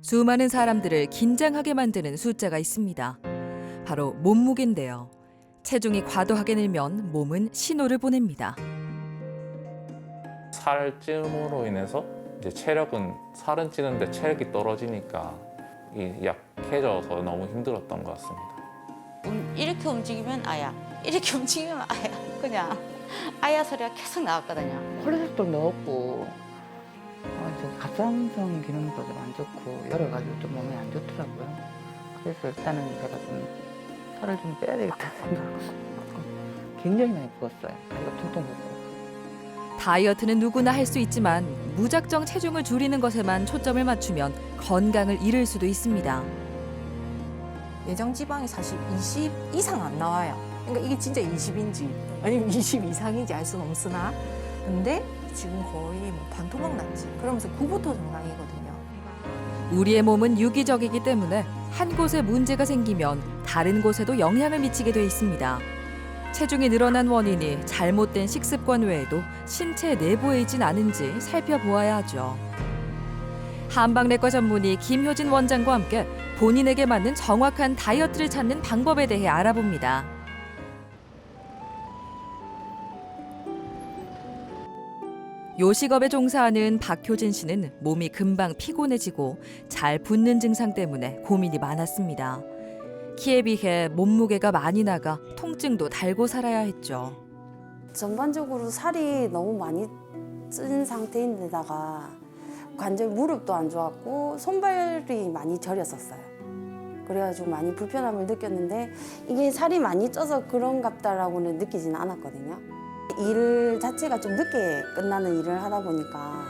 수많은 사람들을 긴장하게 만드는 숫자가 있습니다. 바로 몸무게인데요. 체중이 과도하게 늘면 몸은 신호를 보냅니다. 살찜으로 인해서 이제 살은 찌는데 체력이 떨어지니까 약해져서 너무 힘들었던 것 같습니다. 이렇게 움직이면 아야, 이렇게 움직이면 아야. 그냥 아야 소리가 계속 나왔거든요. 콜레스테롤 높고 갑상선 기능도 좀 안 좋고 여러 가지 좀 몸에 안 좋더라고요. 그래서 일단은 제가 좀 살을 좀 빼야 되겠다 생각하고 굉장히 많이 부었어요. 다리가 퉁퉁 붓고. 다이어트는 누구나 할 수 있지만 무작정 체중을 줄이는 것에만 초점을 맞추면 건강을 잃을 수도 있습니다. 내장 지방이 사실 20 이상 안 나와요. 그러니까 이게 진짜 20인지 아니면 20 이상인지 알 수는 없으나 근데 지금 거의 뭐 반토막 났지. 그러면서 그부터 정상이거든요. 우리의 몸은 유기적이기 때문에 한 곳에 문제가 생기면 다른 곳에도 영향을 미치게 돼 있습니다. 체중이 늘어난 원인이 잘못된 식습관 외에도 신체 내부에 있진 않은지 살펴보아야 하죠. 한방내과 전문의 김효진 원장과 함께 본인에게 맞는 정확한 다이어트를 찾는 방법에 대해 알아봅니다. 요식업에 종사하는 박효진 씨는 몸이 금방 피곤해지고 잘 붓는 증상 때문에 고민이 많았습니다. 키에 비해 몸무게가 많이 나가 통증도 달고 살아야 했죠. 전반적으로 살이 너무 많이 찐 상태인데다가 관절 무릎도 안 좋았고 손발이 많이 저렸었어요. 그래가지고 많이 불편함을 느꼈는데 이게 살이 많이 쪄서 그런갑다라고는 느끼지는 않았거든요. 일 자체가 좀 늦게 끝나는 일을 하다 보니까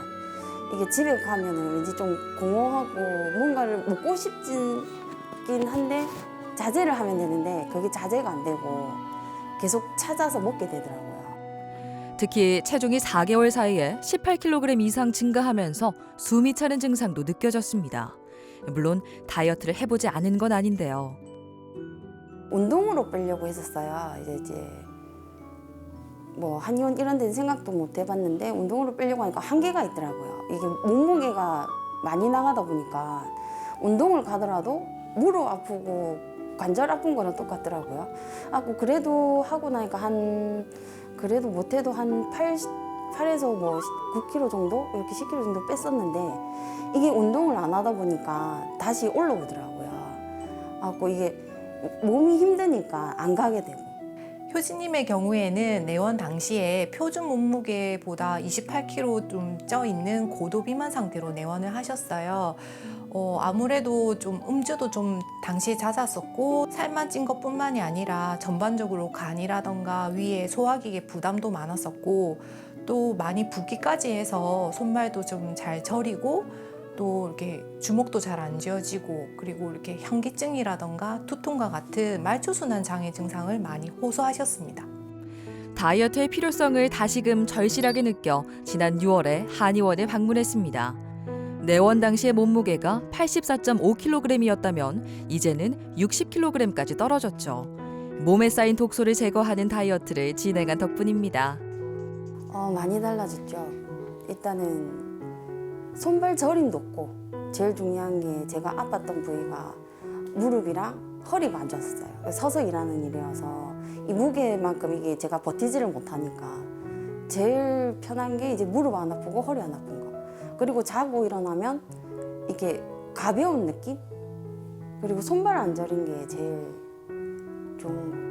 이게 집에 가면은 왠지 좀 공허하고 뭔가를 먹고 싶긴 한데 자제를 하면 되는데 그게 자제가 안 되고 계속 찾아서 먹게 되더라고요. 특히 체중이 4개월 사이에 18kg 이상 증가하면서 숨이 차는 증상도 느껴졌습니다. 물론 다이어트를 해보지 않은 건 아닌데요. 운동으로 빼려고 했었어요. 이제 뭐 한의원 이런 데는 생각도 못 해봤는데 운동으로 빼려고 하니까 한계가 있더라고요. 이게 몸무게가 많이 나가다 보니까 운동을 가더라도 무릎 아프고 관절 아픈 거는 똑같더라고요. 그래도 하고 나니까 그래도 못해도 한 8에서 뭐 9kg 정도 이렇게 10kg 정도 뺐었는데 이게 운동을 안 하다 보니까 다시 올라오더라고요. 이게 몸이 힘드니까 안 가게 되고. 효진님의 경우에는 내원 당시에 표준 몸무게보다 28kg 좀 쪄 있는 고도 비만 상태로 내원을 하셨어요. 아무래도 좀 음주도 좀 당시에 잦았었고 살만 찐 것뿐만이 아니라 전반적으로 간이라던가 위에 소화기계 부담도 많았었고 또 많이 붓기까지 해서 손발도 좀 잘 저리고 또 이렇게 주먹도 잘 안 쥐어지고 그리고 이렇게 현기증이라던가 두통과 같은 말초순환 장애 증상을 많이 호소하셨습니다. 다이어트의 필요성을 다시금 절실하게 느껴 지난 6월에 한의원에 방문했습니다. 내원 당시의 몸무게가 84.5kg이었다면 이제는 60kg까지 떨어졌죠. 몸에 쌓인 독소를 제거하는 다이어트를 진행한 덕분입니다. 많이 달라졌죠. 일단은 손발 저림도 없고 제일 중요한 게 제가 아팠던 부위가 무릎이랑 허리가 안 좋았어요. 서서 일하는 일이어서 이 무게만큼 이게 제가 버티지를 못하니까 제일 편한 게 이제 무릎 안 아프고 허리 안 아픈 거. 그리고 자고 일어나면 이게 가벼운 느낌? 그리고 손발 안 저린 게 제일 좀.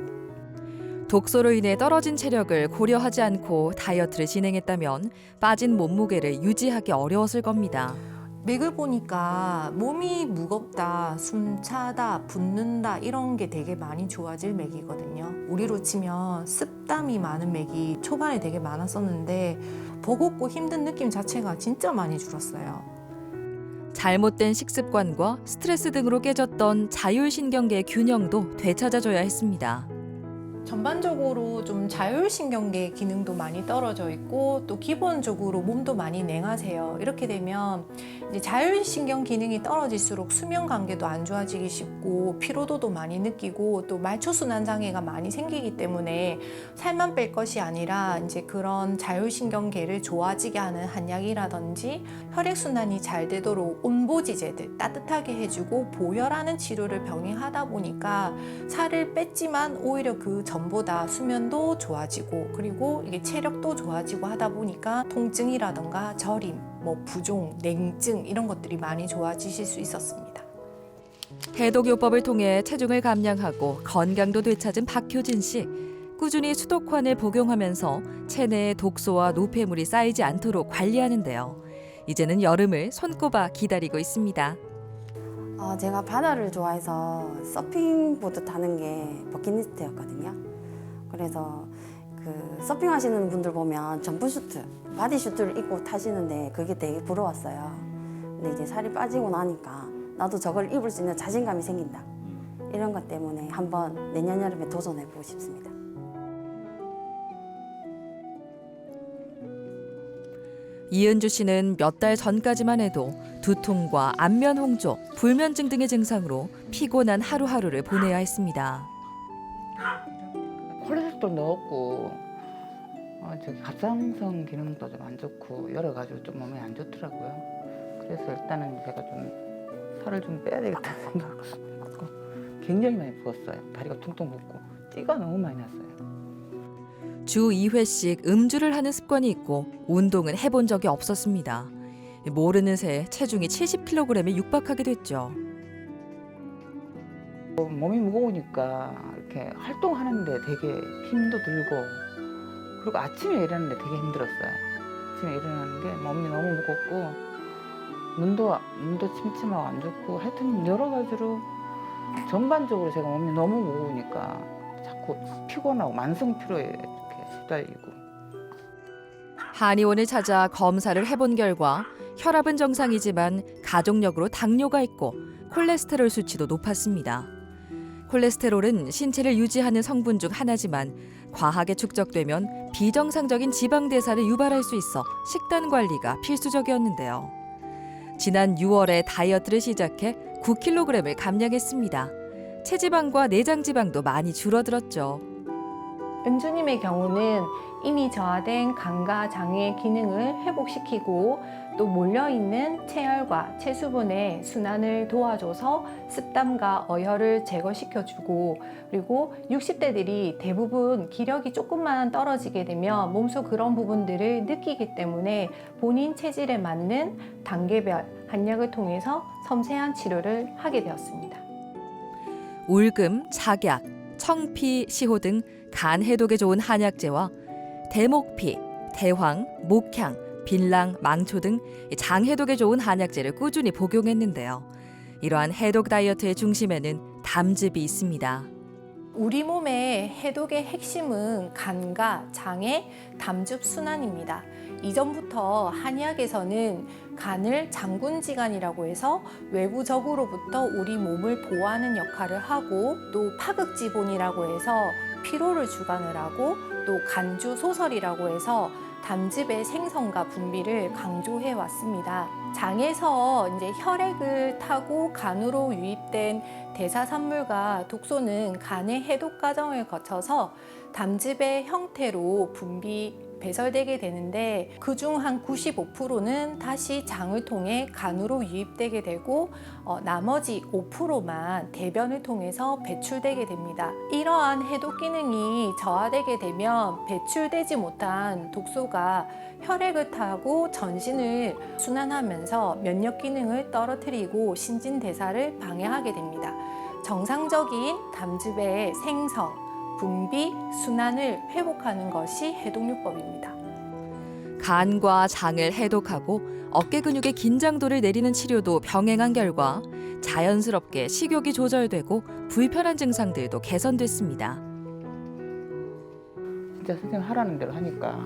독소로 인해 떨어진 체력을 고려하지 않고 다이어트를 진행했다면 빠진 몸무게를 유지하기 어려웠을 겁니다. 맥을 보니까 몸이 무겁다, 숨차다, 붓는다 이런 게 되게 많이 좋아질 맥이거든요. 우리로 치면 습담이 많은 맥이 초반에 되게 많았었는데 버겁고 힘든 느낌 자체가 진짜 많이 줄었어요. 잘못된 식습관과 스트레스 등으로 깨졌던 자율신경계의 균형도 되찾아줘야 했습니다. 전반적으로 좀 자율신경계 기능도 많이 떨어져 있고 또 기본적으로 몸도 많이 냉하세요. 이렇게 되면 이제 자율신경 기능이 떨어질수록 수면 관계도 안 좋아지기 쉽고 피로도도 많이 느끼고 또 말초순환 장애가 많이 생기기 때문에 살만 뺄 것이 아니라 이제 그런 자율신경계를 좋아지게 하는 한약이라든지 혈액순환이 잘 되도록 온보지제들 따뜻하게 해주고 보혈하는 치료를 병행하다 보니까 살을 뺐지만 오히려 그 전보다 수면도 좋아지고 그리고 이게 체력도 좋아지고 하다 보니까 통증이라던가 저림, 뭐 부종, 냉증 이런 것들이 많이 좋아지실 수 있었습니다. 해독요법을 통해 체중을 감량하고 건강도 되찾은 박효진 씨. 꾸준히 수독환을 복용하면서 체내에 독소와 노폐물이 쌓이지 않도록 관리하는데요. 이제는 여름을 손꼽아 기다리고 있습니다. 제가 바다를 좋아해서 서핑보드 타는 게 버킷리스트였거든요. 그래서 그 서핑하시는 분들 보면 점프슈트, 바디슈트를 입고 타시는데 그게 되게 부러웠어요. 근데 이제 살이 빠지고 나니까 나도 저걸 입을 수 있는 자신감이 생긴다. 이런 것 때문에 한번 내년 여름에 도전해보고 싶습니다. 이은주 씨는 몇 달 전까지만 해도 두통과 안면 홍조, 불면증 등의 증상으로 피곤한 하루하루를 보내야 했습니다. 콜레스테롤 넣었고 저기 갑상선 기능도 좀 안 좋고 여러 가지로 좀 몸에 안 좋더라고요. 그래서 일단은 제가 좀 살을 좀 빼야 되겠다는 생각을 갖고 굉장히 많이 부었어요. 다리가 퉁퉁 붓고 띠가 너무 많이 났어요. 주 2회씩 음주를 하는 습관이 있고 운동은 해본 적이 없었습니다. 모르는 새 체중이 70kg에 육박하게 됐죠. 몸이 무거우니까 이렇게 활동하는데 되게 힘도 들고 그리고 아침에 일어나는데 되게 힘들었어요. 아침에 일어나는 게 몸이 너무 무겁고 눈도 침침하고 안 좋고 하여튼 여러 가지로 전반적으로 제가 몸이 너무 무거우니까 자꾸 피곤하고 만성 피로에 이렇게 시달리고. 한의원을 찾아 검사를 해본 결과 혈압은 정상이지만 가족력으로 당뇨가 있고 콜레스테롤 수치도 높았습니다. 콜레스테롤은 신체를 유지하는 성분 중 하나지만 과하게 축적되면 비정상적인 지방 대사를 유발할 수 있어 식단 관리가 필수적이었는데요. 지난 6월에 다이어트를 시작해 9kg을 감량했습니다. 체지방과 내장 지방도 많이 줄어들었죠. 은주님의 경우는 이미 저하된 간과 장의 기능을 회복시키고 또 몰려있는 체열과 체수분의 순환을 도와줘서 습담과 어혈을 제거시켜주고 그리고 60대들이 대부분 기력이 조금만 떨어지게 되면 몸속 그런 부분들을 느끼기 때문에 본인 체질에 맞는 단계별 한약을 통해서 섬세한 치료를 하게 되었습니다. 울금, 작약, 청피, 시호 등 간 해독에 좋은 한약재와 대목피, 대황, 목향, 빌랑, 망초 등 장 해독에 좋은 한약재를 꾸준히 복용했는데요. 이러한 해독 다이어트의 중심에는 담즙이 있습니다. 우리 몸의 해독의 핵심은 간과 장의 담즙 순환입니다. 이전부터 한의학에서는 간을 장군지간이라고 해서 외부적으로부터 우리 몸을 보호하는 역할을 하고 또 파극지본이라고 해서 피로를 주관을 하고 또 간주소설이라고 해서 담즙의 생성과 분비를 강조해 왔습니다. 장에서 이제 혈액을 타고 간으로 유입된 대사산물과 독소는 간의 해독 과정을 거쳐서 담즙의 형태로 배설되게 되는데 그중 한 95%는 다시 장을 통해 간으로 유입되게 되고 나머지 5%만 대변을 통해서 배출되게 됩니다. 이러한 해독 기능이 저하되게 되면 배출되지 못한 독소가 혈액을 타고 전신을 순환하면서 면역 기능을 떨어뜨리고 신진대사를 방해하게 됩니다. 정상적인 담즙의 생성, 분비, 순환을 회복하는 것이 해독요법입니다. 간과 장을 해독하고 어깨 근육의 긴장도를 내리는 치료도 병행한 결과 자연스럽게 식욕이 조절되고 불편한 증상들도 개선됐습니다. 진짜 선생님 하라는 대로 하니까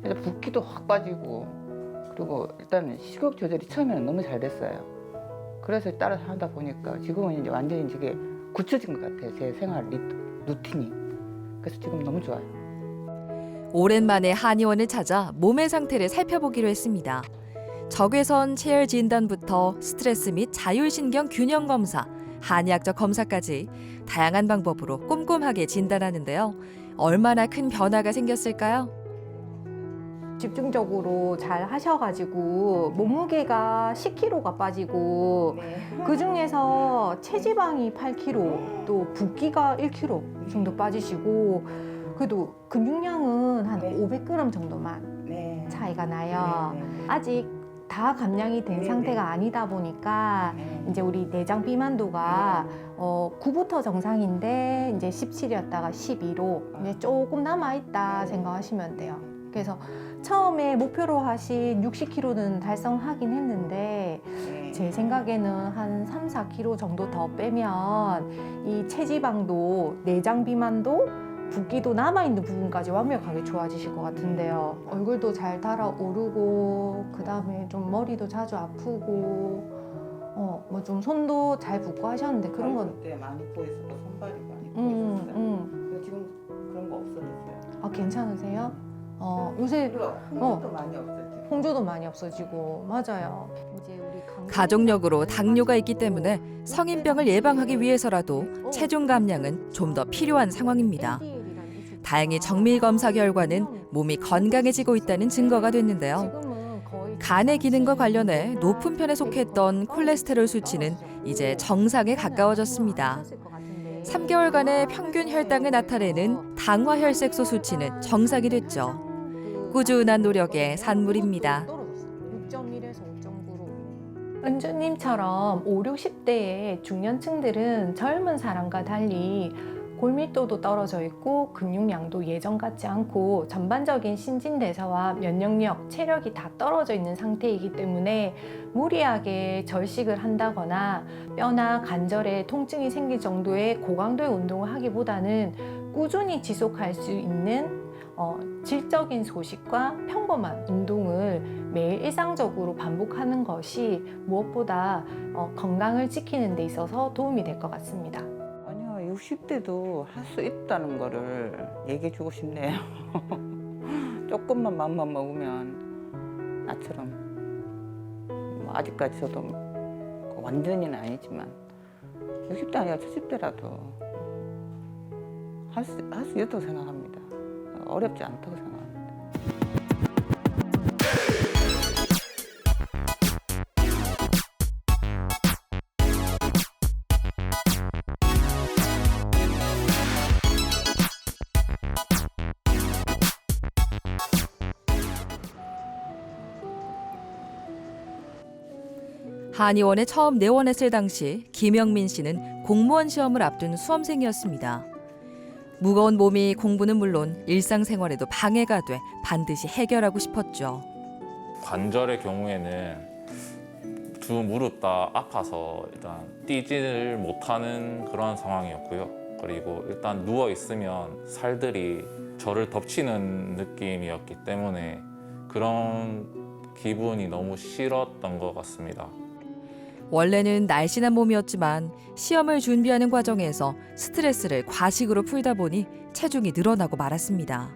진짜 붓기도 확 빠지고 그리고 일단 식욕 조절이 처음에는 너무 잘 됐어요. 그래서 따라서 하다 보니까 지금은 이제 완전히 저게 굳혀진 것 같아요. 제 생활 루틴이. 그래서 지금 너무 좋아요. 오랜만에 한의원을 찾아 몸의 상태를 살펴보기로 했습니다. 적외선 체열 진단부터 스트레스 및 자율신경 균형 검사, 한의학적 검사까지 다양한 방법으로 꼼꼼하게 진단하는데요. 얼마나 큰 변화가 생겼을까요? 집중적으로 잘 하셔가지고 몸무게가 10kg가 빠지고 그 중에서 체지방이 8kg, 또 붓기가 1kg 정도 빠지시고 그래도 근육량은 한 500g 정도만 차이가 나요. 아직 다 감량이 된 상태가 아니다 보니까 이제 우리 내장 비만도가 9부터 정상인데 이제 17이었다가 12로 이제 조금 남아 있다 생각하시면 돼요. 그래서 처음에 목표로 하신 60kg는 달성하긴 했는데 제 생각에는 한 3, 4kg 정도 더 빼면 이 체지방도 내장 비만도 붓기도 남아있는 부분까지 완벽하게 좋아지실 것 같은데요. 얼굴도 잘 달아오르고 그 다음에 좀 머리도 자주 아프고 뭐 좀 손도 잘 붓고 하셨는데 그런 건 그때 많이 보였었고 손발이 많이 보였었어요. 근데 지금 그런 거 없어졌어요. 괜찮으세요? 요새 그리고 홍조도 많이 없어졌어요. 홍조도 많이 없어지고 맞아요. 이제 우리 가족력으로 당뇨가 있기 때문에 성인병을 예방하기 위해서라도 체중 감량은 좀 더 필요한 상황입니다. 다행히 정밀 검사 결과는 몸이 건강해지고 있다는 증거가 됐는데요. 간의 기능과 관련해 높은 편에 속했던 콜레스테롤 수치는 이제 정상에 가까워졌습니다. 3개월간의 평균 혈당을 나타내는 당화혈색소 수치는 정상이 됐죠. 꾸준한 노력의 산물입니다. 6.1에서 5.9로. 은주님처럼 5, 60대의 중년층들은 젊은 사람과 달리 골밀도도 떨어져 있고 근육량도 예전 같지 않고 전반적인 신진대사와 면역력, 체력이 다 떨어져 있는 상태이기 때문에 무리하게 절식을 한다거나 뼈나 관절에 통증이 생길 정도의 고강도의 운동을 하기보다는 꾸준히 지속할 수 있는 질적인 소식과 평범한 운동을 매일 일상적으로 반복하는 것이 무엇보다 건강을 지키는 데 있어서 도움이 될 것 같습니다. 아니요, 60대도 할 수 있다는 거를 얘기해 주고 싶네요. 조금만 마음만 먹으면 나처럼 뭐 아직까지 저도 완전히는 아니지만 60대 아니라 70대라도 할 수 있다고 생각합니다. 어렵지 않다고 생각합니다. 한의원에 처음 내원했을 당시 김영민 씨는 공무원 시험을 앞둔 수험생이었습니다. 무거운 몸이 공부는 물론 일상생활에도 방해가 돼 반드시 해결하고 싶었죠. 관절의 경우에는 두 무릎 다 아파서 일단 뛰지를 못하는 그런 상황이었고요. 그리고 일단 누워 있으면 살들이 저를 덮치는 느낌이었기 때문에 그런 기분이 너무 싫었던 것 같습니다. 원래는 날씬한 몸이었지만 시험을 준비하는 과정에서 스트레스를 과식으로 풀다 보니 체중이 늘어나고 말았습니다.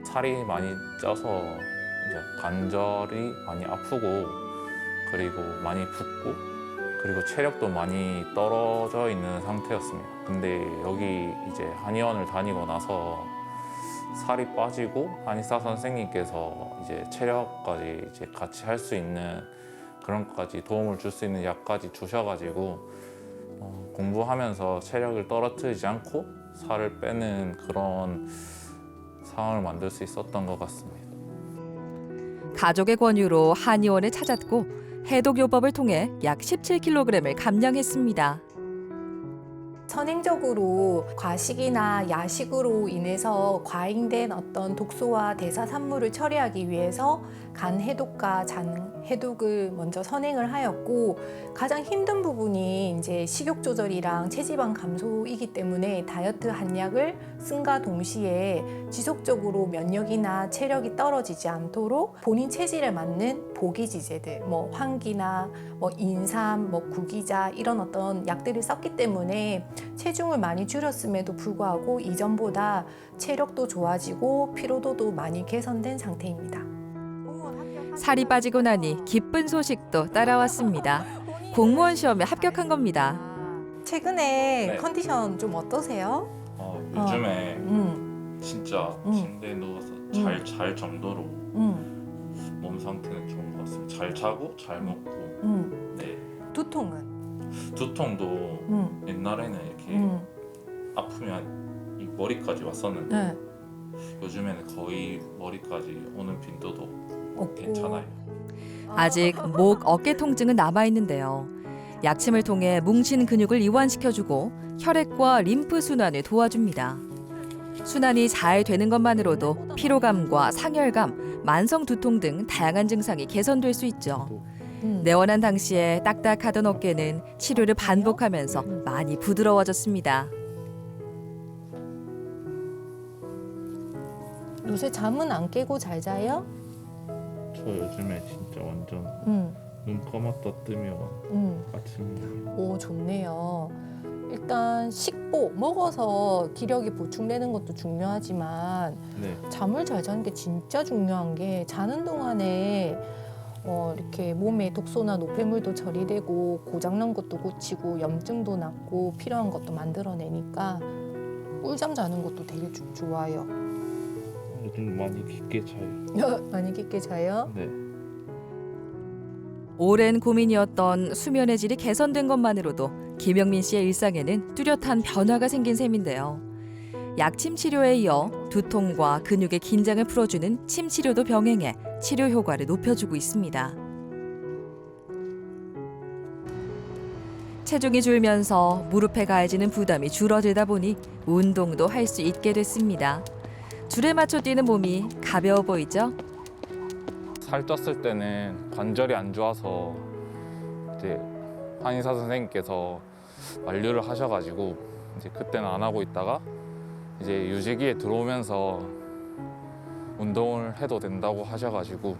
살이 많이 쪄서 이제 관절이 많이 아프고 그리고 많이 붓고 그리고 체력도 많이 떨어져 있는 상태였습니다. 근데 여기 이제 한의원을 다니고 나서 살이 빠지고 한의사 선생님께서 이제 체력까지 이제 같이 할 수 있는 그런 것까지 도움을 줄 수 있는 약까지 주셔가지고 공부하면서 체력을 떨어뜨리지 않고 살을 빼는 그런 상황을 만들 수 있었던 것 같습니다. 가족의 권유로 한의원을 찾았고 해독요법을 통해 약 17kg을 감량했습니다. 선행적으로 과식이나 야식으로 인해서 과잉된 어떤 독소와 대사산물을 처리하기 위해서 간 해독과 장 해독을 먼저 선행을 하였고 가장 힘든 부분이 이제 식욕 조절이랑 체지방 감소이기 때문에 다이어트 한약을 쓴과 동시에 지속적으로 면역이나 체력이 떨어지지 않도록 본인 체질에 맞는 보기지제들, 뭐 황기나 뭐 인삼, 뭐 구기자 이런 어떤 약들을 썼기 때문에 체중을 많이 줄였음에도 불구하고 이전보다 체력도 좋아지고 피로도도 많이 개선된 상태입니다. 살이 빠지고 나니 기쁜 소식도 따라왔습니다. 공무원 시험에 합격한 겁니다. 최근에 네. 컨디션 좀 어떠세요? 요즘에 음, 진짜 침대에 누워서 잘 정도로 몸 상태는 좋은 것 같습니다. 잘 자고 잘 먹고. 네. 두통은? 두통도 옛날에는 이렇게 아프면 이 머리까지 왔었는데 네. 요즘에는 거의 머리까지 오는 빈도도 없고. 괜찮아요. 아직 목, 어깨 통증은 남아있는데요. 약침을 통해 뭉친 근육을 이완시켜주고 혈액과 림프 순환을 도와줍니다. 순환이 잘 되는 것만으로도 피로감과 상열감, 만성 두통 등 다양한 증상이 개선될 수 있죠. 내원한 당시에 딱딱하던 어깨는 치료를 반복하면서 많이 부드러워졌습니다. 요새 잠은 안 깨고 잘 자요? 저 요즘에 진짜 완전 눈 감았다 뜨면 아침이에요. 오, 좋네요. 일단 식보, 먹어서 기력이 보충되는 것도 중요하지만 네. 잠을 잘 자는 게 진짜 중요한 게 자는 동안에 이렇게 몸에 독소나 노폐물도 처리되고 고장난 것도 고치고 염증도 낫고 필요한 것도 만들어내니까 꿀잠 자는 것도 되게 좋아요. 요즘 많이 깊게 자요. 많이 깊게 자요? 네. 오랜 고민이었던 수면의 질이 개선된 것만으로도 김영민 씨의 일상에는 뚜렷한 변화가 생긴 셈인데요. 약침 치료에 이어 두통과 근육의 긴장을 풀어주는 침 치료도 병행해 치료 효과를 높여주고 있습니다. 체중이 줄면서 무릎에 가해지는 부담이 줄어들다 보니 운동도 할 수 있게 됐습니다. 줄에 맞춰 뛰는 몸이 가벼워 보이죠? 살쪘을 때는 관절이 안 좋아서 이제 한의사 선생님께서 만류를 하셔가지고 이제 그때는 안 하고 있다가 이제 유지기에 들어오면서 운동을 해도 된다고 하셔가지고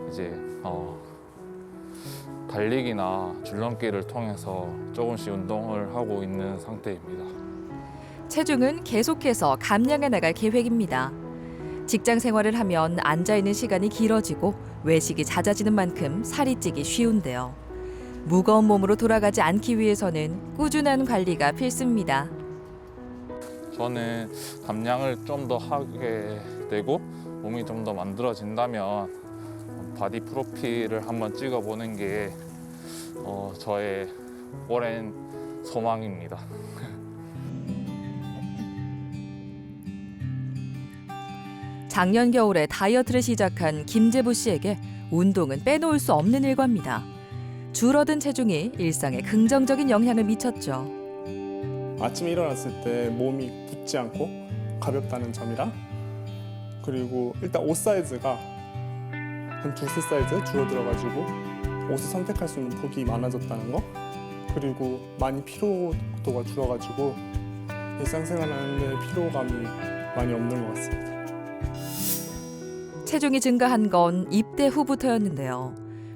이제 달리기나 줄넘기를 통해서 조금씩 운동을 하고 있는 상태입니다. 체중은 계속해서 감량해 나갈 계획입니다. 직장 생활을 하면 앉아있는 시간이 길어지고 외식이 잦아지는 만큼 살이 찌기 쉬운데요. 무거운 몸으로 돌아가지 않기 위해서는 꾸준한 관리가 필수입니다. 저는 감량을 좀 더 하게 되고 몸이 좀 더 만들어진다면 바디 프로필을 한번 찍어보는 게 저의 오랜 소망입니다. 작년 겨울에 다이어트를 시작한 김재부 씨에게 운동은 빼놓을 수 없는 일과입니다. 줄어든 체중이 일상에 긍정적인 영향을 미쳤죠. 아침에 일어났을 때 몸이 붓지 않고 가볍다는 점이랑 그리고 일단 옷 사이즈가 한 두세 사이즈 줄어들어가지고 옷을 선택할 수 있는 폭이 많아졌다는 거 그리고 많이 피로도가 줄어가지고 일상생활하는데 피로감이 많이 없는 것 같습니다. 체중이 증가한 건 입대 후부터였는데요.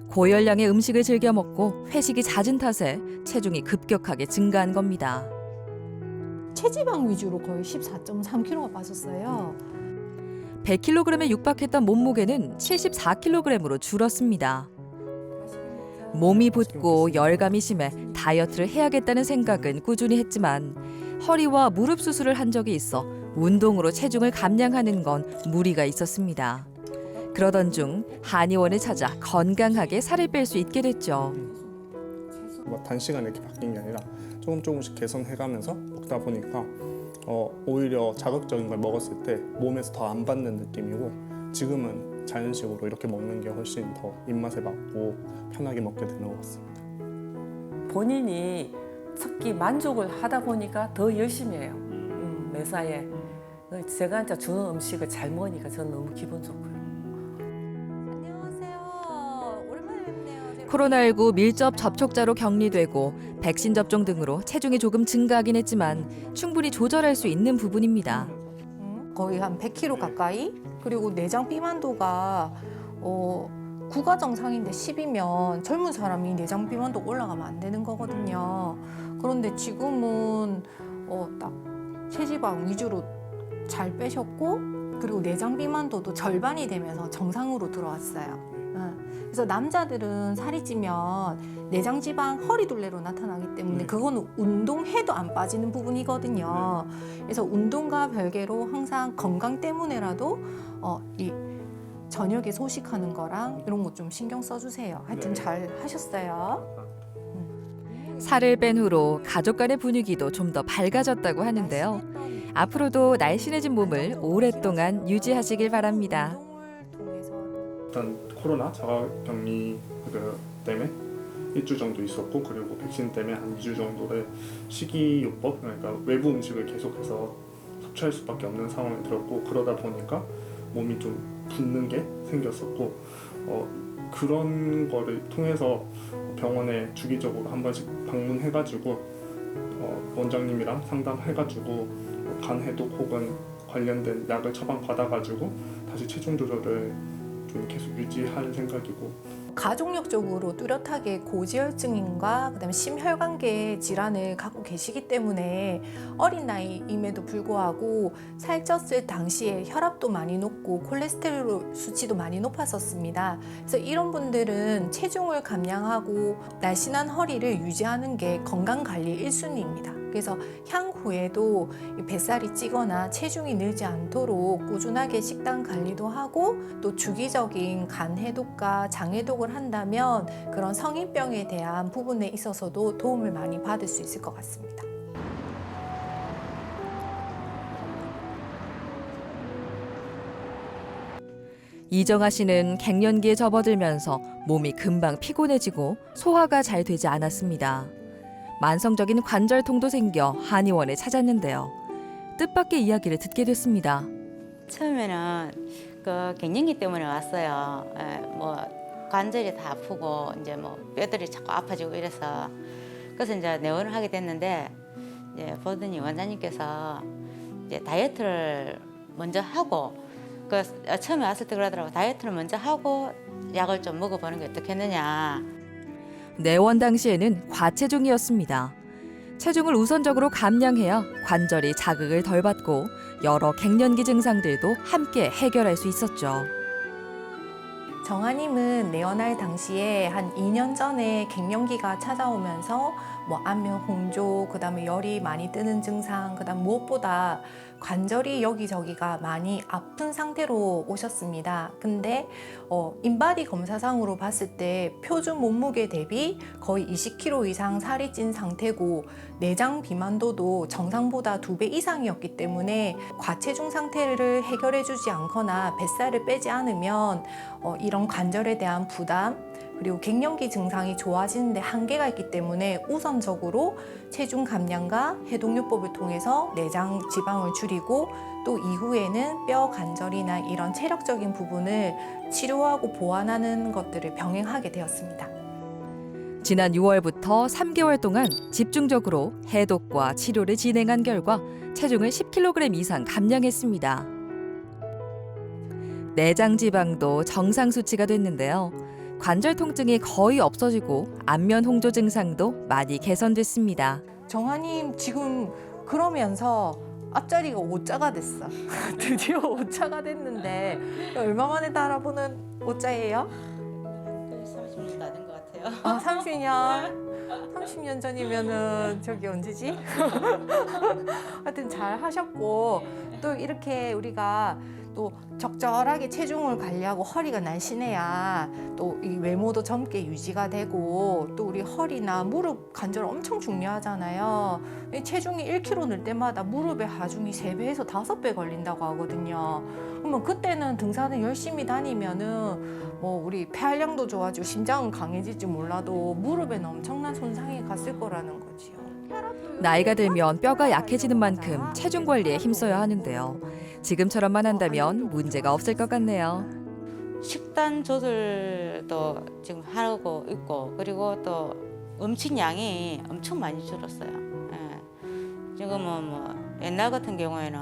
고열량의 음식을 즐겨 먹고 회식이 잦은 탓에 체중이 급격하게 증가한 겁니다. 체지방 위주로 거의 14.3kg가 빠졌어요. 100kg에 육박했던 몸무게는 74kg으로 줄었습니다. 몸이 붓고 열감이 심해 다이어트를 해야겠다는 생각은 꾸준히 했지만 허리와 무릎 수술을 한 적이 있어 운동으로 체중을 감량하는 건 무리가 있었습니다. 그러던 중 한의원을 찾아 건강하게 살을 뺄 수 있게 됐죠. 단시간에 이렇게 바뀐 게 아니라 조금씩 개선해가면서 먹다 보니까 오히려 자극적인 걸 먹었을 때 몸에서 더 안 받는 느낌이고 지금은 자연식으로 이렇게 먹는 게 훨씬 더 입맛에 맞고 편하게 먹게 되는 것 같습니다. 본인이 특히 만족을 하다 보니까 더 열심히 해요. 매사에. 제가 진짜 주는 음식을 잘 먹으니까 저는 너무 기분 좋고요. 안녕하세요. 오랜만에 뵙네요. 코로나19 밀접 접촉자로 격리되고 백신 접종 등으로 체중이 조금 증가하긴 했지만 충분히 조절할 수 있는 부분입니다. 거의 한 100kg 가까이? 그리고 내장 비만도가 9가 정상인데 10이면 젊은 사람이 내장 비만도 올라가면 안 되는 거거든요. 그런데 지금은 딱 체지방 위주로 잘 빼셨고 그리고 내장 비만도도 절반이 되면서 정상으로 들어왔어요. 그래서 남자들은 살이 찌면 내장 지방 허리둘레로 나타나기 때문에 그거는 운동해도 안 빠지는 부분이거든요. 그래서 운동과 별개로 항상 건강 때문에라도 이 저녁에 소식하는 거랑 이런 거 좀 신경 써주세요. 하여튼 잘 하셨어요. 살을 뺀 후로 가족 간의 분위기도 좀 더 밝아졌다고 하는데요. 앞으로도 날씬해진 몸을 오랫동안 유지하시길 바랍니다. 일단 코로나 자가격리 때문에 일주 정도 있었고 그리고 백신 때문에 한 2주 정도의 식이요법 그러니까 외부 음식을 계속해서 섭취할 수밖에 없는 상황이 들었고 그러다 보니까 몸이 좀 붓는 게 생겼었고 그런 거를 통해서 병원에 주기적으로 한 번씩 방문해가지고 원장님이랑 상담해가지고 간 해독 혹은 관련된 약을 처방받아가지고 다시 체중 조절을 좀 계속 유지할 생각이고 가족력적으로 뚜렷하게 고지혈증인과 그다음에 심혈관계 질환을 갖고 계시기 때문에 어린 나이임에도 불구하고 살쪘을 당시에 혈압도 많이 높고 콜레스테롤 수치도 많이 높았었습니다. 그래서 이런 분들은 체중을 감량하고 날씬한 허리를 유지하는 게 건강관리 1순위입니다. 그래서 향후에도 뱃살이 찌거나 체중이 늘지 않도록 꾸준하게 식단 관리도 하고 또 주기적인 간 해독과 장 해독을 한다면 그런 성인병에 대한 부분에 있어서도 도움을 많이 받을 수 있을 것 같습니다. 이정아 씨는 갱년기에 접어들면서 몸이 금방 피곤해지고 소화가 잘 되지 않았습니다. 만성적인 관절통도 생겨 한의원에 찾았는데요. 뜻밖의 이야기를 듣게 됐습니다. 처음에는 그 갱년기 때문에 왔어요. 뭐 관절이 다 아프고 이제 뭐 뼈들이 자꾸 아파지고 이래서 그래서 이제 내원을 하게 됐는데 이제 보더니 원장님께서 이제 다이어트를 먼저 하고 그 처음에 왔을 때 그러더라고. 다이어트를 먼저 하고 약을 좀 먹어보는 게 어떻겠느냐. 내원 당시에는 과체중이었습니다. 체중을 우선적으로 감량해야 관절이 자극을 덜 받고 여러 갱년기 증상들도 함께 해결할 수 있었죠. 정아님은 내원할 당시에 한 2년 전에 갱년기가 찾아오면서 뭐 안면 홍조, 그다음에 열이 많이 뜨는 증상, 그다음 무엇보다 관절이 여기저기가 많이 아픈 상태로 오셨습니다. 근데 인바디 검사상으로 봤을 때 표준 몸무게 대비 거의 20kg 이상 살이 찐 상태고 내장 비만도도 정상보다 2배 이상이었기 때문에 과체중 상태를 해결해주지 않거나 뱃살을 빼지 않으면 이런 관절에 대한 부담 그리고 갱년기 증상이 좋아지는데 한계가 있기 때문에 우선적으로 체중 감량과 해독요법을 통해서 내장 지방을 줄이고 또 이후에는 뼈 관절이나 이런 체력적인 부분을 치료하고 보완하는 것들을 병행하게 되었습니다. 지난 6월부터 3개월 동안 집중적으로 해독과 치료를 진행한 결과 체중을 10kg 이상 감량했습니다. 내장 지방도 정상 수치가 됐는데요. 관절 통증이 거의 없어지고 안면 홍조 증상도 많이 개선됐습니다. 정아님 지금 그러면서 앞자리가 5자가 됐어. 드디어 5자가 됐는데 얼마 만에 달아보는 5자예요? 30년 다 된 것 같아요. 아, 30년? 30년 전이면은 저기 언제지? 하여튼 잘 하셨고 또 이렇게 우리가 또 적절하게 체중을 관리하고 허리가 날씬해야 또 이 외모도 젊게 유지가 되고 또 우리 허리나 무릎 관절 엄청 중요하잖아요. 이 체중이 1kg 늘 때마다 무릎에 하중이 3배에서 5배 걸린다고 하거든요. 그러면 그때는 등산을 열심히 다니면은 뭐 우리 폐활량도 좋아지고 심장은 강해질지 몰라도 무릎에는 엄청난 손상이 갔을 거라는 거지요. 나이가 들면 뼈가 약해지는 만큼 체중 관리에 힘써야 하는데요. 지금처럼만 한다면 문제가 없을 것 같네요. 식단 조절도 지금 하고 있고 그리고 또 음식 양이 엄청 많이 줄었어요. 예. 지금은 뭐 옛날 같은 경우에는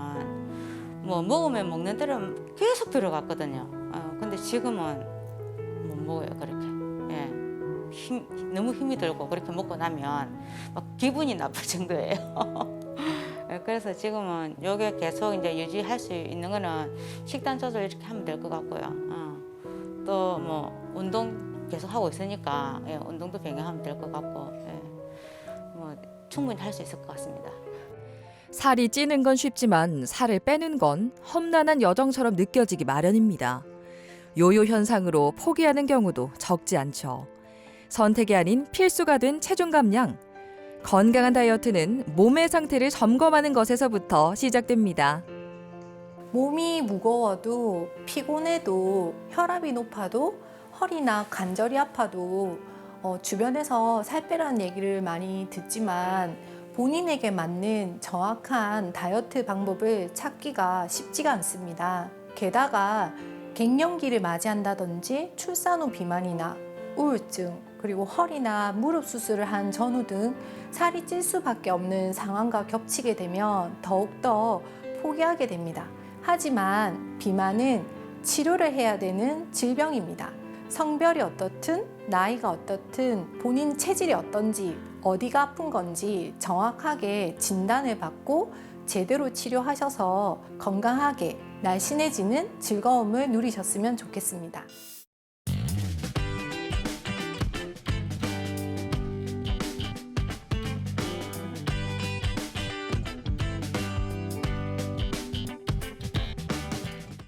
뭐 먹으면 먹는 대로 계속 들어갔거든요. 근데 지금은 못 먹어요 그렇게. 예. 너무 힘이 들고 그렇게 먹고 나면 막 기분이 나쁠 정도예요. 그래서 지금은 요게 계속 이제 유지할 수 있는 거는 식단 조절 이렇게 하면 될 것 같고요. 또 뭐 운동 계속 하고 있으니까 예, 운동도 병행하면 될 것 같고 예, 뭐 충분히 할 수 있을 것 같습니다. 살이 찌는 건 쉽지만 살을 빼는 건 험난한 여정처럼 느껴지기 마련입니다. 요요 현상으로 포기하는 경우도 적지 않죠. 선택이 아닌 필수가 된 체중 감량. 건강한 다이어트는 몸의 상태를 점검하는 것에서부터 시작됩니다. 몸이 무거워도 피곤해도 혈압이 높아도 허리나 관절이 아파도 주변에서 살 빼라는 얘기를 많이 듣지만 본인에게 맞는 정확한 다이어트 방법을 찾기가 쉽지가 않습니다. 게다가 갱년기를 맞이한다든지 출산 후 비만이나 우울증 그리고 허리나 무릎 수술을 한 전후 등 살이 찔 수밖에 없는 상황과 겹치게 되면 더욱더 포기하게 됩니다. 하지만 비만은 치료를 해야 되는 질병입니다. 성별이 어떻든 나이가 어떻든 본인 체질이 어떤지 어디가 아픈 건지 정확하게 진단을 받고 제대로 치료하셔서 건강하게 날씬해지는 즐거움을 누리셨으면 좋겠습니다.